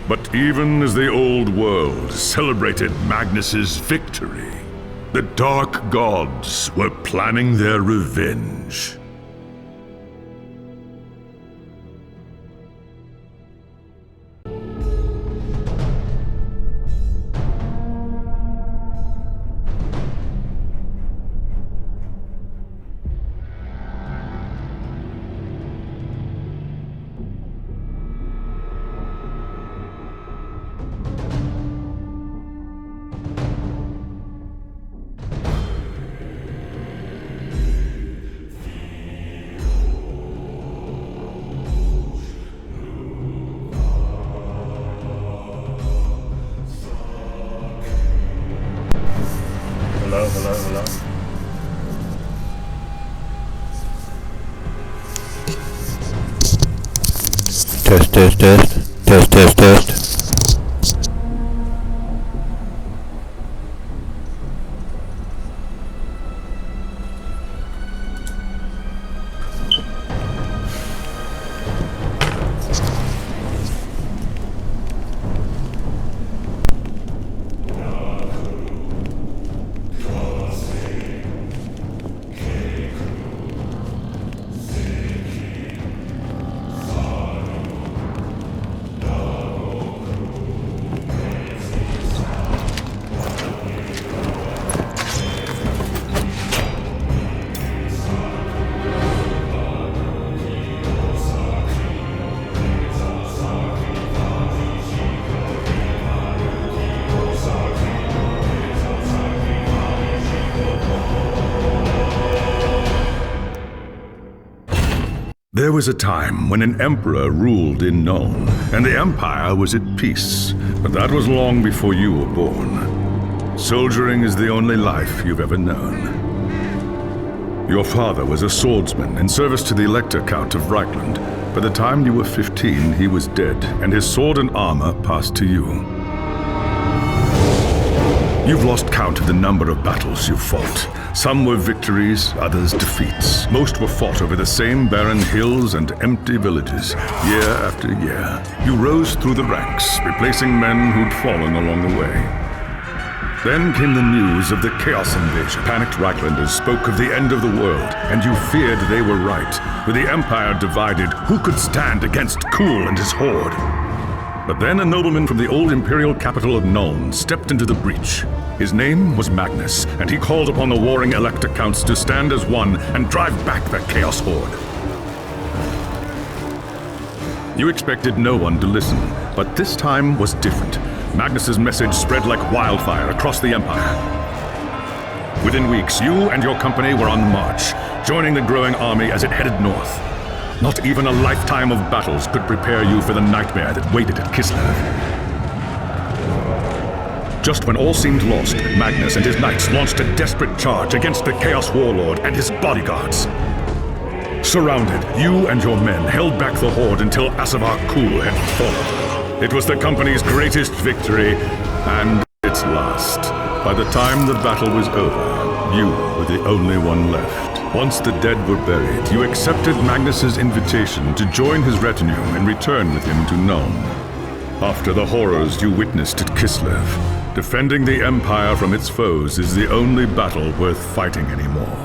But even as the old world celebrated Magnus's victory, the dark gods were planning their revenge. Hello. Test. There was a time when an emperor ruled in Nome, and the empire was at peace. But that was long before you were born. Soldiering is the only life you've ever known. Your father was a swordsman in service to the Elector Count of Reichland. By the time you were 15, he was dead, and his sword and armor passed to you. You've lost count of the number of battles you've fought. Some were victories, others defeats. Most were fought over the same barren hills and empty villages, year after year. You rose through the ranks, replacing men who'd fallen along the way. Then came the news of the Chaos invasion. Panicked Reichlanders spoke of the end of the world, and you feared they were right. With the Empire divided, who could stand against Kuhl and his horde? But then a nobleman from the old imperial capital of Nuln stepped into the breach. His name was Magnus, and he called upon the warring Elector Counts to stand as one and drive back the Chaos Horde. You expected no one to listen, but this time was different. Magnus's message spread like wildfire across the Empire. Within weeks, you and your company were on the march, joining the growing army as it headed north. Not even a lifetime of battles could prepare you for the nightmare that waited at Kislev. Just when all seemed lost, Magnus and his knights launched a desperate charge against the Chaos Warlord and his bodyguards. Surrounded, you and your men held back the horde until Asavar Kuhl had fallen. It was the company's greatest victory, and its last. By the time the battle was over, you were the only one left. Once the dead were buried, you accepted Magnus's invitation to join his retinue and return with him to Nuln. After the horrors you witnessed at Kislev, defending the Empire from its foes is the only battle worth fighting anymore.